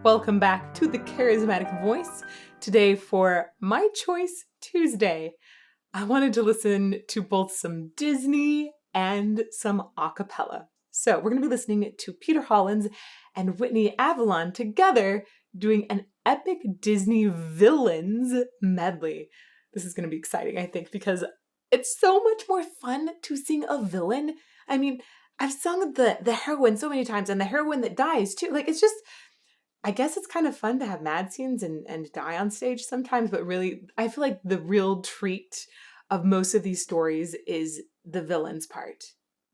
Welcome back to the Charismatic Voice. Today for My Choice Tuesday, I wanted to listen to both some Disney and some acapella. So we're going to be listening to Peter Hollens and Whitney Avalon together doing an epic Disney Villains medley. This is going to be exciting, I think, because it's so much more fun to sing a villain. I mean, I've sung the heroine so many times, and the heroine that dies too. Like, it's just, I guess it's kind of fun to have mad scenes and die on stage sometimes, but really, I feel like the real treat of most of these stories is the villains part.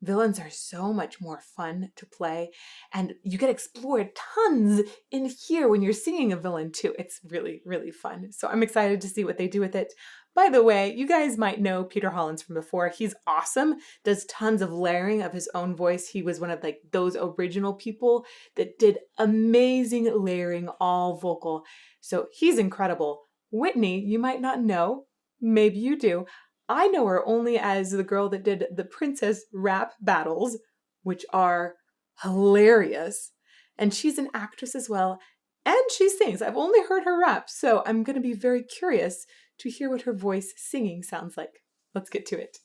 Villains are so much more fun to play, and you get to explore tons in here when you're singing a villain too. It's really, really fun. So I'm excited to see what they do with it. By the way, you guys might know Peter Hollens from before. He's awesome, does tons of layering of his own voice. He was one of like those original people that did amazing layering, all vocal. So he's incredible. Whitney, you might not know, maybe you do. I know her only as the girl that did the princess rap battles, which are hilarious. And she's an actress as well, and she sings. I've only heard her rap, so I'm going to be very curious to hear what her voice singing sounds like. Let's get to it.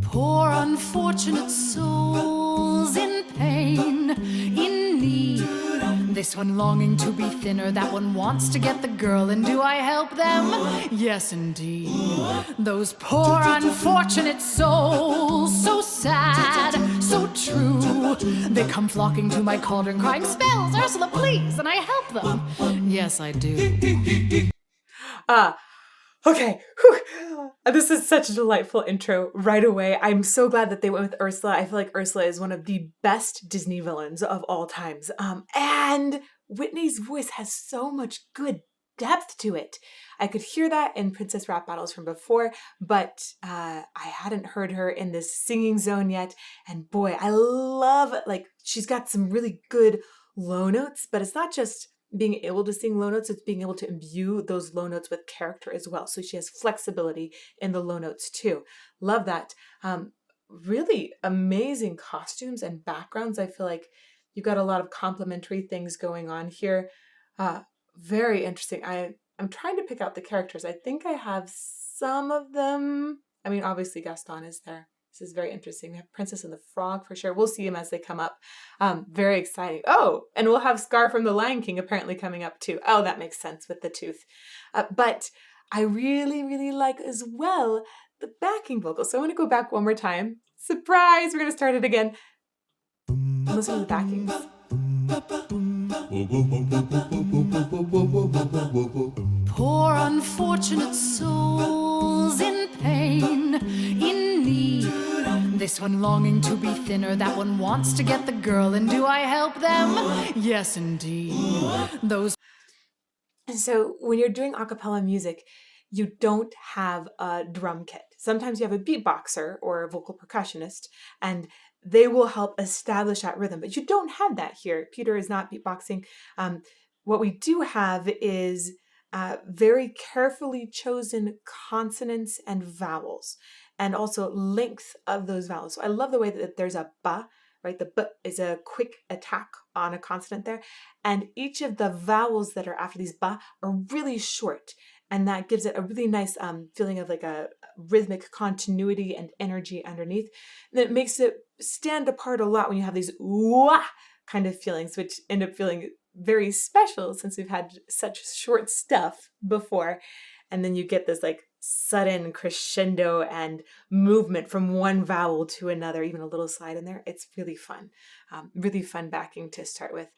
Poor unfortunate souls in pain, in need. This one longing to be thinner, that one wants to get the girl, and do I help them? Yes, indeed. Those poor unfortunate souls, so sad, so true. They come flocking to my cauldron, crying, "Spells, Ursula, please," and I help them. Yes, I do. Okay. Whew. This is such a delightful intro right away. I'm so glad that they went with Ursula. I feel like Ursula is one of the best Disney villains of all times. And Whitney's voice has so much good depth to it. I could hear that in Princess Rap Battles from before, but I hadn't heard her in this singing zone yet. And boy, I love, like, she's got some really good low notes, but it's not just being able to sing low notes, it's being able to imbue those low notes with character as well. So she has flexibility in the low notes too. Love that. Really amazing costumes and backgrounds. I feel like you've got a lot of complementary things going on here. Very interesting. I'm trying to pick out the characters. I think I have some of them. I mean, obviously Gaston is there. This is very interesting. We have Princess and the Frog for sure. We'll see him as they come up. Very exciting. Oh, and we'll have Scar from the Lion King apparently coming up too. Oh, that makes sense with the tooth. But I really, really like as well the backing vocals. So I want to go back one more time. Surprise! We're going to start it again. Listen to the backings. Poor unfortunate souls in pain, in need. This one longing to be thinner, that one wants to get the girl, and do I help them? Yes, indeed. So when you're doing a cappella music, you don't have a drum kit. Sometimes you have a beatboxer or a vocal percussionist, and they will help establish that rhythm, but you don't have that here. Peter is not beatboxing. What we do have is very carefully chosen consonants and vowels, and also length of those vowels. So I love the way that there's a ba, right? The b is a quick attack on a consonant there, and each of the vowels that are after these ba are really short, and that gives it a really nice feeling of like a rhythmic continuity and energy underneath. And it makes it stand apart a lot when you have these wah kind of feelings, which end up feeling very special since we've had such short stuff before. And then you get this like sudden crescendo and movement from one vowel to another, even a little slide in there. It's really fun backing to start with.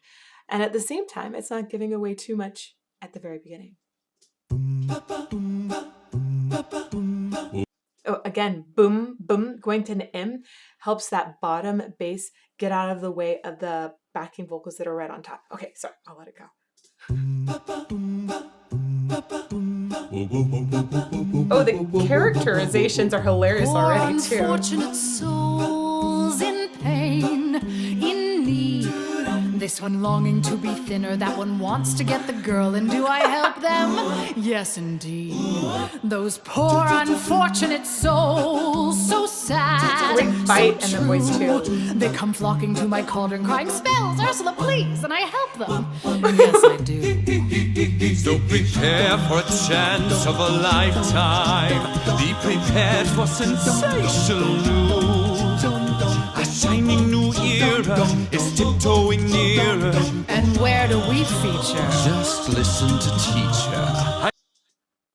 And at the same time, it's not giving away too much at the very beginning. Oh, again, boom, boom, going to an M helps that bottom bass get out of the way of the backing vocals that are right on top. Okay, sorry, I'll let it go. Oh, the characterizations are hilarious already, too. Poor unfortunate souls in pain, in need. This one longing to be thinner, that one wants to get the girl, and do I help them? Yes, indeed. Those poor unfortunate souls, so sad. Great bite so and the voice true. too. They come flocking to my cauldron crying, spells, Ursula, please, and I help them. Yes, I do. So prepare for a chance of a lifetime. Be prepared for sensational news. A shining new era is tiptoeing nearer. And where do we feature? Just listen to teacher.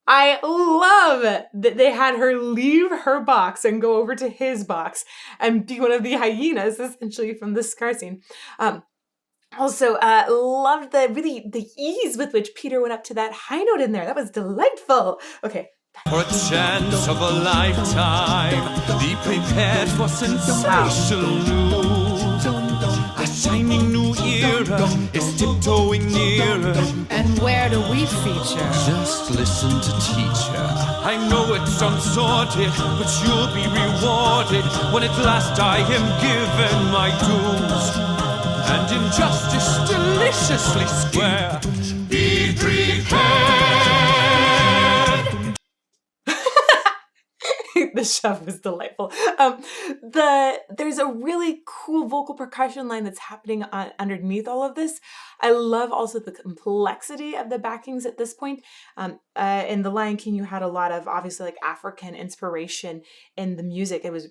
I love that they had her leave her box and go over to his box and be one of the hyenas, essentially, from the Scar scene. Also, loved the ease with which Peter went up to that high note in there. That was delightful. Okay. For a chance of a lifetime, be prepared for sensational news. A shining new era is tiptoeing nearer. And where do we feature? Just listen to teacher. I know it sounds sordid, but you'll be rewarded when at last I am given my dues. And injustice deliciously square. Be prepared. The shove was delightful. There's a really cool vocal percussion line that's happening underneath all of this. I love also the complexity of the backings at this point. In The Lion King, you had a lot of obviously like African inspiration in the music. It was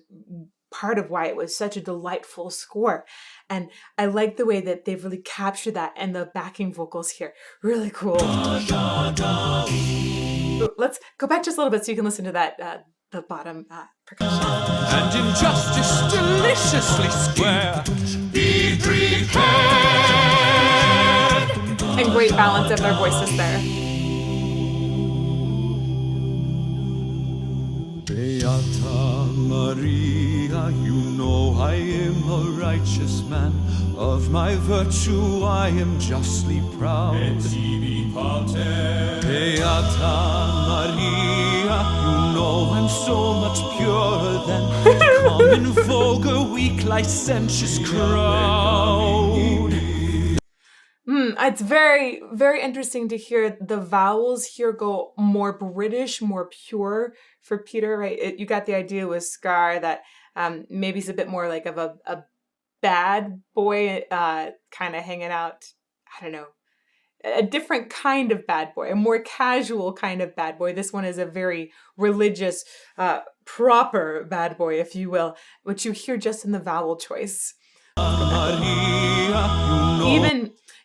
part of why it was such a delightful score. And I like the way that they've really captured that and the backing vocals here. Really cool. Let's go back just a little bit so you can listen to that, the bottom percussion. And injustice deliciously square. Be prepared. And great balance of their voices there. Beata Maria, you know I am a righteous man. Of my virtue I am justly proud. Beata Maria, you know I'm so much purer than the common vulgar, weak, licentious crowd. It's very, very interesting to hear the vowels here go more British, more pure for Peter, right? You got the idea with Scar that maybe he's a bit more like of a bad boy kind of hanging out, I don't know, a different kind of bad boy, a more casual kind of bad boy. This one is a very religious, proper bad boy, if you will, which you hear just in the vowel choice.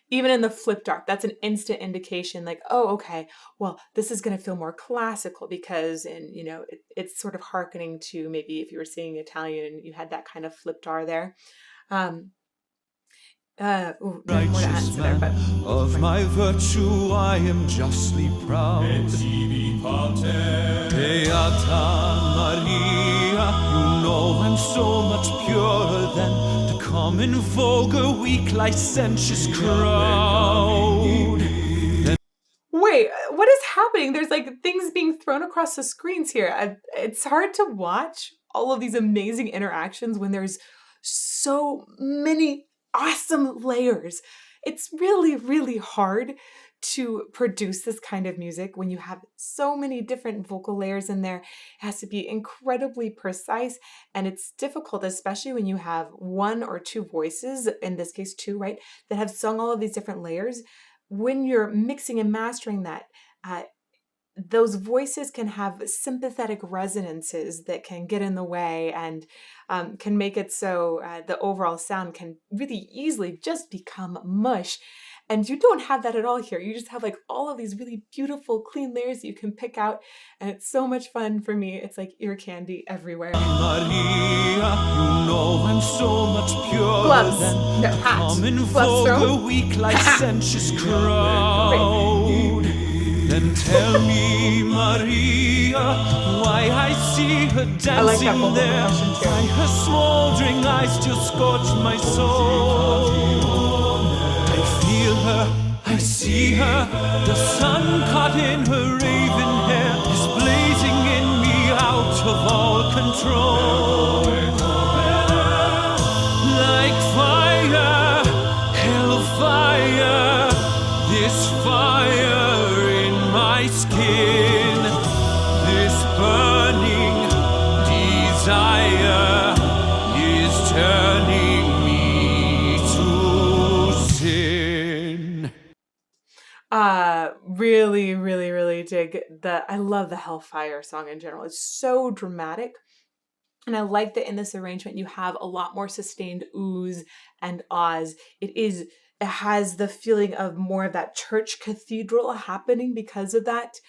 Even in the flipped arc, that's an instant indication like, oh, okay, well, this is going to feel more classical because, and you know, it's sort of hearkening to maybe if you were singing Italian and you had that kind of flipped R there. More to answer there, but of my virtue I am justly proud. Beata Maria, you know I'm so much purer than the common vulgar, weak, licentious crowd. Wait, what is happening? There's like things being thrown across the screens here. It's hard to watch all of these amazing interactions when there's so many awesome layers. It's really, really hard to produce this kind of music when you have so many different vocal layers in there. It has to be incredibly precise, and it's difficult, especially when you have one or two voices, in this case two, right, that have sung all of these different layers. When you're mixing and mastering that, those voices can have sympathetic resonances that can get in the way and can make it so the overall sound can really easily just become mush. And you don't have that at all here. You just have like all of these really beautiful, clean layers that you can pick out. And it's so much fun for me. It's like ear candy everywhere. Maria, you know I'm so much purer Gloves. than No, the hat. common Gloves vulgar, thrown. weak, licentious crowd. Then tell me, Maria, why I see her dancing that vocal there. percussion too. Why her smoldering eyes still scorch my soul. I see her, the sun caught in her raven hair is blazing in me out of all control. Like fire, hellfire, this fire in my skin, this burning desire. turning me to sin. Really, really, really dig I love the Hellfire song in general. It's so dramatic. And I like that in this arrangement, you have a lot more sustained oohs and ahs. It has the feeling of more of that church cathedral happening because of that.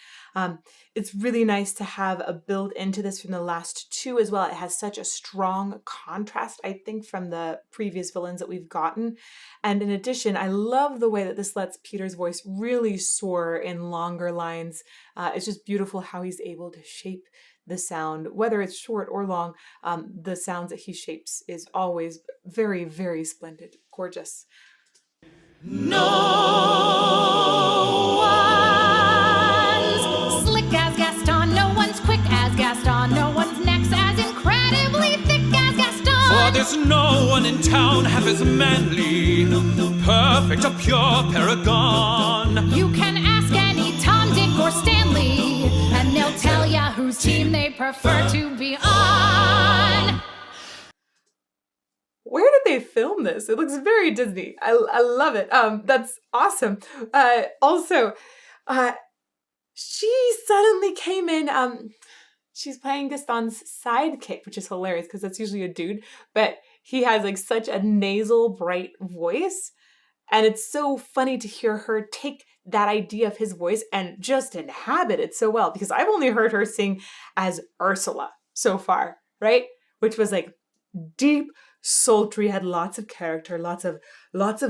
It's really nice to have a build into this from the last two as well. It has such a strong contrast, I think, from the previous villains that we've gotten. And in addition, I love the way that this lets Peter's voice really soar in longer lines. It's just beautiful how he's able to shape the sound, whether it's short or long. The sounds that he shapes is always very, very splendid, gorgeous. No one's slick as Gaston, no one's quick as Gaston, no one's neck's as incredibly thick as Gaston. For there's no one in town half as manly, perfect, a pure paragon. You can ask any Tom, Dick, or Stanley, and they'll tell ya whose team they prefer to be on. Where did they film this? It looks very Disney. I love it. That's awesome. Also, she suddenly came in. She's playing Gaston's sidekick, which is hilarious because that's usually a dude, but he has like such a nasal, bright voice. And it's so funny to hear her take that idea of his voice and just inhabit it so well, because I've only heard her sing as Ursula so far, right? Which was like deep, sultry, had lots of character, lots of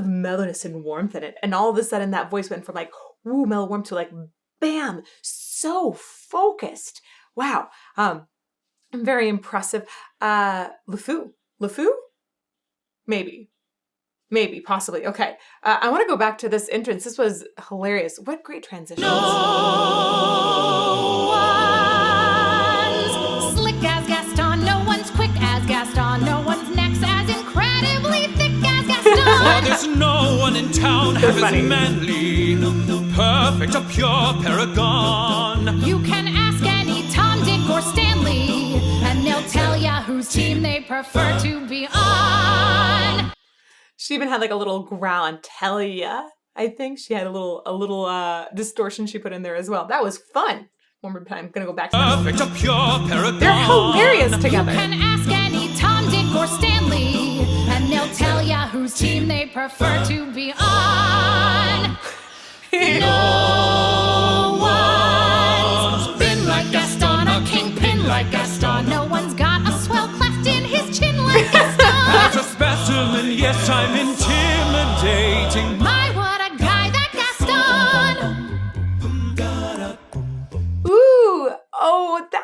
mellowness and warmth in it. And all of a sudden that voice went from like, woo, mellow warmth to like, bam, so focused. Wow. Very impressive. LeFou? Maybe, possibly. Okay. I want to go back to this entrance. This was hilarious. What great transitions. No one's slick as Gaston, no one's quick as Gaston, no one's neck's as incredibly thick as Gaston. For there's no one in town half as manly, perfect, a pure paragon. You can ask any Tom, Dick, or Stanley, and they'll tell ya whose team they prefer to be on. She even had like a little growl and tell ya. I think she had a little distortion she put in there as well. That was fun. One more time. I'm gonna go back to that. Perfect, a pure paragon. They're hilarious together. You can ask any Tom, Dick, or Stanley, and they'll tell ya whose team they prefer to be on. No one's been like Gaston, a kingpin like Gaston. No one's got a swell cleft in his chin like Gaston. As a specimen, yes, I'm intimidating. My, what a guy, that Gaston! Ooh,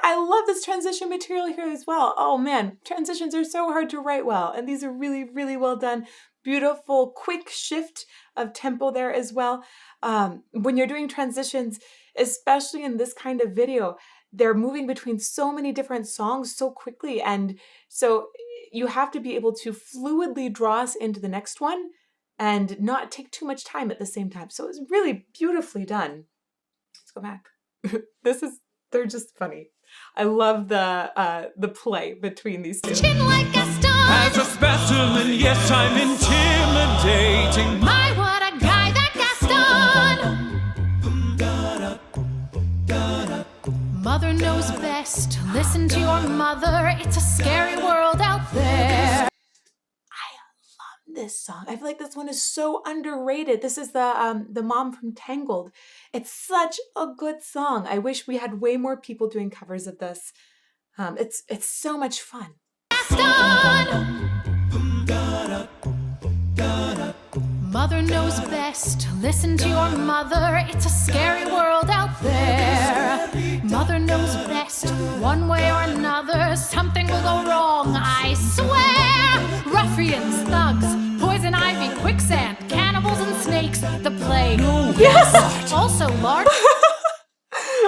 I love this transition material here as well. Oh man, transitions are so hard to write well, and these are really, really well done. Beautiful, quick shift of tempo there as well. When you're doing transitions, especially in this kind of video, they're moving between so many different songs so quickly, and so you have to be able to fluidly draw us into the next one and not take too much time at the same time. So it's really beautifully done. Let's go back. They're just funny. I love the play between these two. Chin like Gaston. As a specimen, yes, I'm intimidating. My, what a guy, that Gaston! Mother knows best. Listen to your mother. It's a scary world out there. This song, I feel like this one is so underrated. This is the mom from Tangled. It's such a good song. I wish we had way more people doing covers of this. It's so much fun. Gaston! Mother knows best. Listen to your mother. It's a scary world out there. Mother knows best. One way or another, something will go wrong, I swear. Ruffians, thugs, poison ivy, quicksand, cannibals and snakes, the plague. Yes! Also large.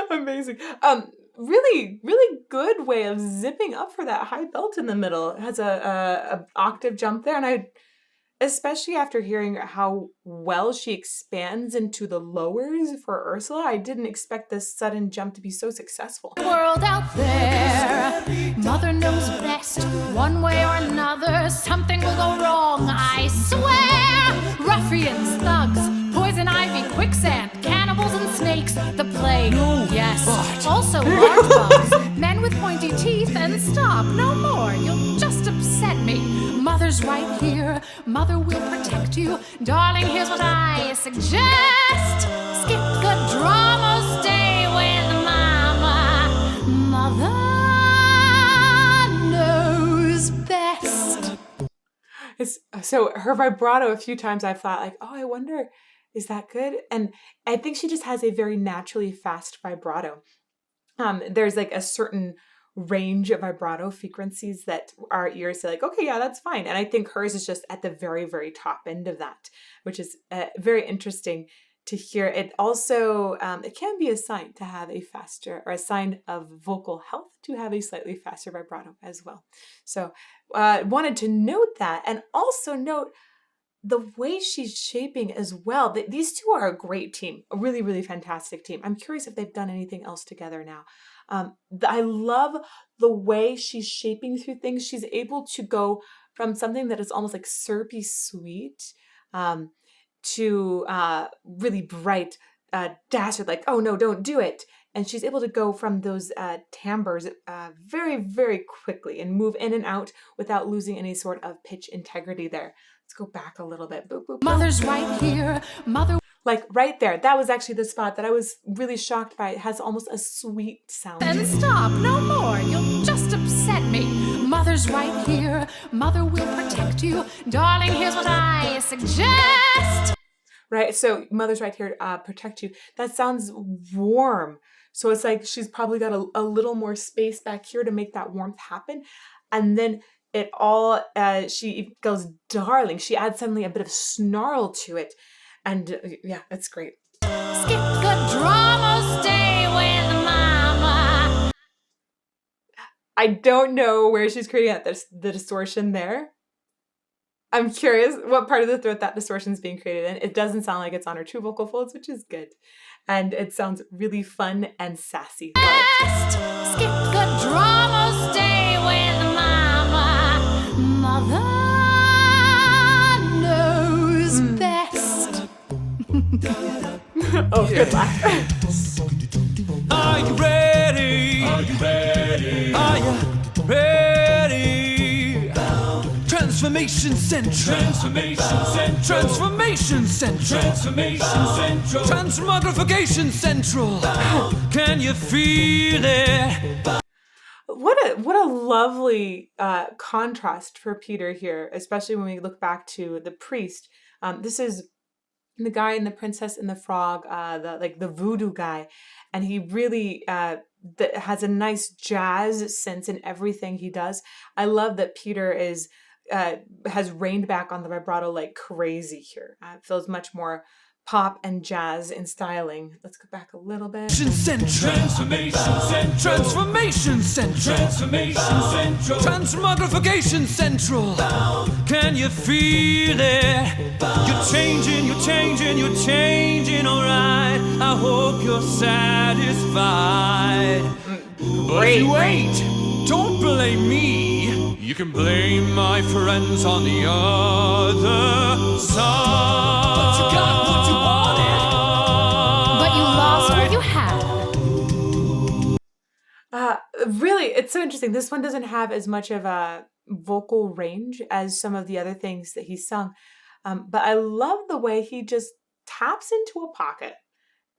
Amazing. Really, really good way of zipping up for that high belt in the middle. It has a octave jump there, and especially after hearing how well she expands into the lowers for Ursula. I didn't expect this sudden jump to be so successful. World out there, mother knows best. One way or another, something will go wrong, I swear. Ruffians, thugs, poison ivy, quicksand, cannibals and snakes, the plague, yes. Also large bugs, men with pointy teeth, and stop, no more, you'll just upset me. Mother's right here, mother will protect you. Darling, here's what I suggest. Skip the drama, stay with mama. Mother knows best. So her vibrato, a few times I thought like, oh, I wonder, is that good? And I think she just has a very naturally fast vibrato. There's like a certain range of vibrato frequencies that our ears say like, okay, yeah, that's fine. And I think hers is just at the very, very top end of that, which is very interesting to hear. It also, it can be a sign to have a faster, or a sign of vocal health to have a slightly faster vibrato as well. So wanted to note that, and also note the way she's shaping as well. These two are a great team, a really, really fantastic team. I'm curious if they've done anything else together now. I love the way she's shaping through things. She's able to go from something that is almost like syrupy sweet to really bright, dastard, like, oh no, don't do it. And she's able to go from those timbres very, very quickly and move in and out without losing any sort of pitch integrity there. Let's go back a little bit. Boop, boop, boop. Mother's right here, mother. Like right there, that was actually the spot that I was really shocked by. It has almost a sweet sound. And stop, no more, you'll just upset me. Mother's right here, mother will protect you. Darling, here's what I suggest. Right, so mother's right here, protect you. That sounds warm. So it's like she's probably got a little more space back here to make that warmth happen. And then it all, she goes, darling. She adds suddenly a bit of snarl to it. And yeah, it's great. Skip the drama, stay with mama. I don't know where she's creating the distortion there. I'm curious what part of the throat that distortion is being created in. It doesn't sound like it's on her true vocal folds, which is good. And it sounds really fun and sassy. Skip the drama, stay with mama. Mother knows best. Oh, good laugh. Are you ready? Are you ready? Are you ready? Transformation Central. Transformation Central. Transformation Central. Transformation Central. Transmogrification Central. Can you feel it? What a lovely contrast for Peter here, especially when we look back to the priest. This is the guy and the princess and the frog, the voodoo guy, and he really has a nice jazz sense in everything he does. I love that Peter has reined back on the vibrato like crazy here. It feels much more pop and jazz in styling. Let's go back a little bit. Transformation Central. Transformation Central. Transformation Central. Transmogrification Central. Can you feel it? You're changing, you're changing, you're changing, alright. I hope you're satisfied. But if you ain't, don't blame me. You can blame my friends on the other side. But you got what you wanted. But you lost what you had. Really, it's so interesting. This one doesn't have as much of a vocal range as some of the other things that he's sung. But I love the way he just taps into a pocket.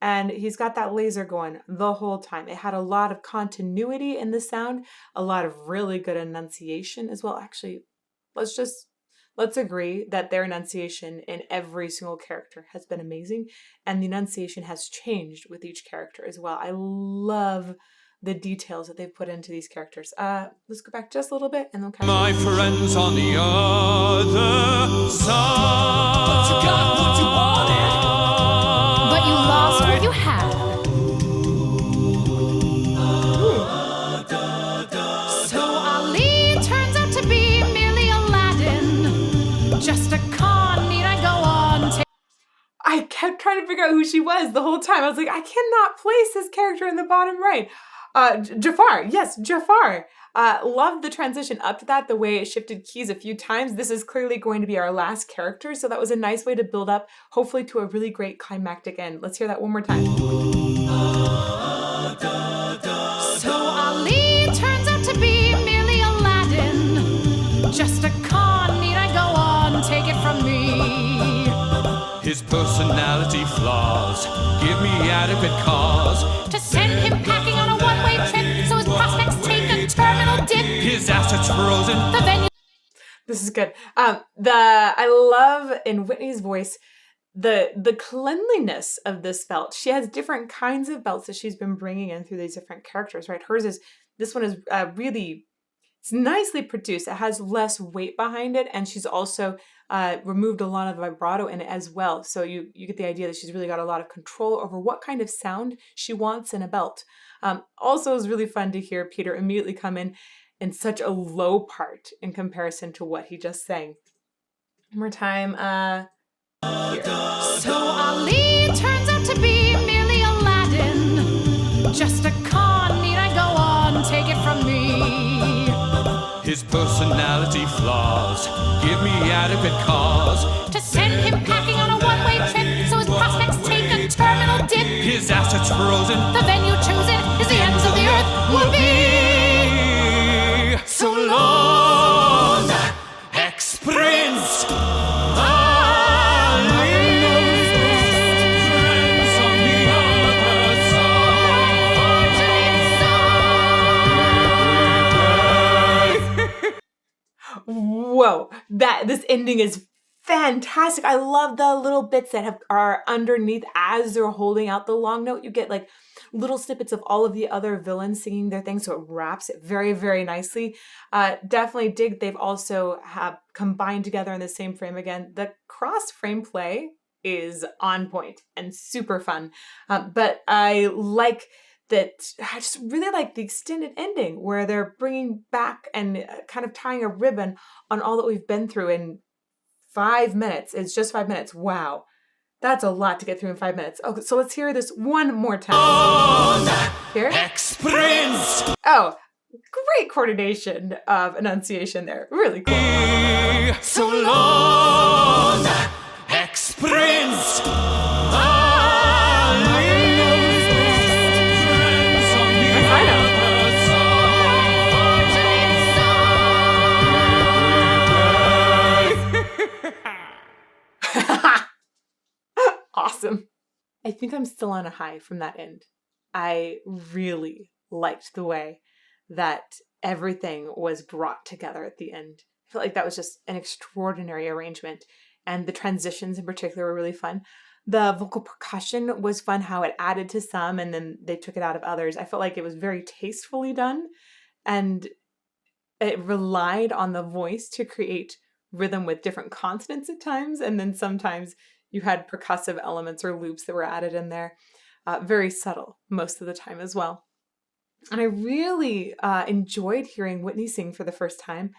And he's got that laser going the whole time. It had a lot of continuity in the sound, a lot of really good enunciation as well. Actually, let's agree that their enunciation in every single character has been amazing. And the enunciation has changed with each character as well. I love the details that they've put into these characters. Let's go back just a little bit and then catch my friends on the other side. But you got what you wanted. But you lost what you had. So Ali turns out to be merely Aladdin, just a con trying to figure out who she was the whole time. I was like, I cannot place this character in the bottom right. Jafar. Yes, Jafar. Loved the transition up to that, the way it shifted keys a few times. This is clearly going to be our last character, so that was a nice way to build up, hopefully to a really great climactic end. Let's hear that one more time. So Ali turns out to be merely Aladdin. Just a con, need I go on? Take it from me. His personality flaws give me adequate cause To send him packing on a one-way trip, so his prospects take a terminal dip. his assets frozen. The venue. This is good. I love in Whitney's voice the cleanliness of this belt. She has different kinds of belts that she's been bringing in through these different characters, right? This one is really, it's nicely produced. It has less weight behind it, and she's also removed a lot of the vibrato in it as well. So you get the idea that she's really got a lot of control over what kind of sound she wants in a belt. Also, it was really fun to hear Peter immediately come in such a low part in comparison to what he just sang. One more time. Here. So Ali turns out to be merely Aladdin. Just a con, need I go on? Take it from me. His personality flaws give me adequate cause To send him packing on a one-way trip, so his prospects take a terminal dip. his assets frozen. The venue chosen is the ends of the earth will be. So long, ex-prince. Friends on the other side. Whoa, this ending is fantastic. I love the little bits that are underneath as they're holding out the long note. You get like little snippets of all of the other villains singing their thing, so it wraps it very, very nicely. Definitely dig. They've also have combined together in the same frame again. The cross frame play is on point and super fun. But I like that. I just really like the extended ending where they're bringing back and kind of tying a ribbon on all that we've been through in 5 minutes. It's just 5 minutes. Wow. That's a lot to get through in 5 minutes. Okay, so let's hear this one more time. Here? Ex-prince. Oh, great coordination of enunciation there. Really cool. So long, ex-prince. Awesome. I think I'm still on a high from that end. I really liked the way that everything was brought together at the end. I felt like that was just an extraordinary arrangement, and the transitions in particular were really fun. The vocal percussion was fun, how it added to some and then they took it out of others. I felt like it was very tastefully done, and it relied on the voice to create rhythm with different consonants at times, and then sometimes you had percussive elements or loops that were added in there. Very subtle most of the time as well. And I really enjoyed hearing Whitney sing for the first time.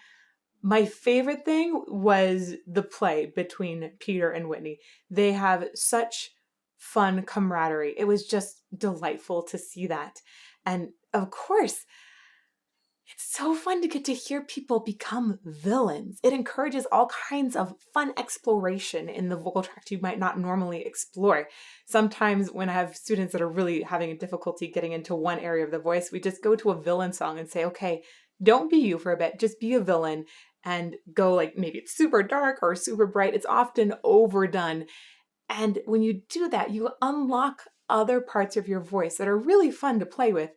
My favorite thing was the play between Peter and Whitney. They have such fun camaraderie. It was just delightful to see that. And of course, it's so fun to get to hear people become villains. It encourages all kinds of fun exploration in the vocal tract you might not normally explore. Sometimes when I have students that are really having a difficulty getting into one area of the voice, we just go to a villain song and say, okay, don't be you for a bit, just be a villain and go like maybe it's super dark or super bright. It's often overdone. And when you do that, you unlock other parts of your voice that are really fun to play with.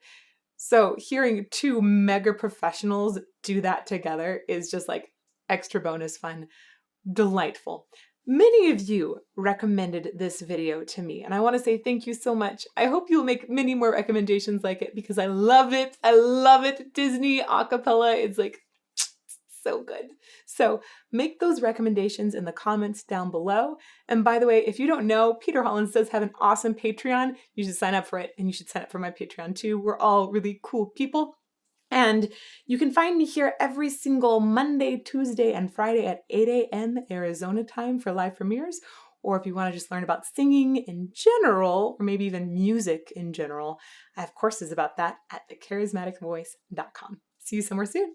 So hearing two mega professionals do that together is just like extra bonus fun. Delightful. Many of you recommended this video to me, and I want to say thank you so much. I hope you'll make many more recommendations like it because I love it. I love it. Disney Acapella is like so good. So make those recommendations in the comments down below. And by the way, if you don't know, Peter Hollens does have an awesome Patreon. You should sign up for it, and you should sign up for my Patreon too. We're all really cool people. And you can find me here every single Monday, Tuesday, and Friday at 8 a.m. Arizona time for live premieres, or if you want to just learn about singing in general, or maybe even music in general, I have courses about that at thecharismaticvoice.com. See you somewhere soon.